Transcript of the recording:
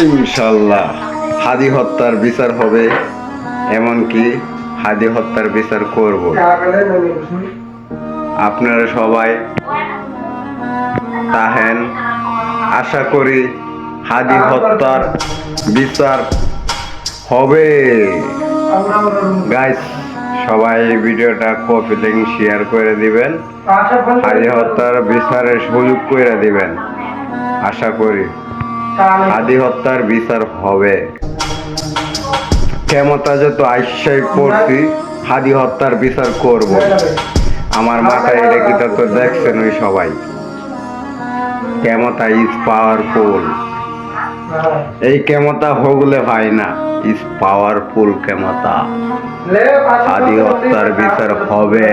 ইনশাল্লাহ হাদি হত্যার বিচার হবে, এমনকি হাদি হত্যার বিচার করব। আপনারা সবাই তাহেন, আশা করি হাদি হত্যার বিচার হবে। গাইস, সবাই এই ভিডিওটা কপি লিংক শেয়ার করে দিবেন, হাদি হত্যার বিচারের সুযোগ করে দিবেন। আশা করি হাদি হত্যার বিচার হবে। ক্ষমতা যত আশ্বাই পড়ছি, হাদি হত্যার বিচার করব। আমার মাথায় এটা কি তো দেখছেন ওই সবাই, ক্ষমতা ইজ পাওয়ারফুল। এই ক্ষমতা হগুলে হয় না, ইজ পাওয়ারফুল ক্ষমতা। হাদি হত্যার বিচার হবে।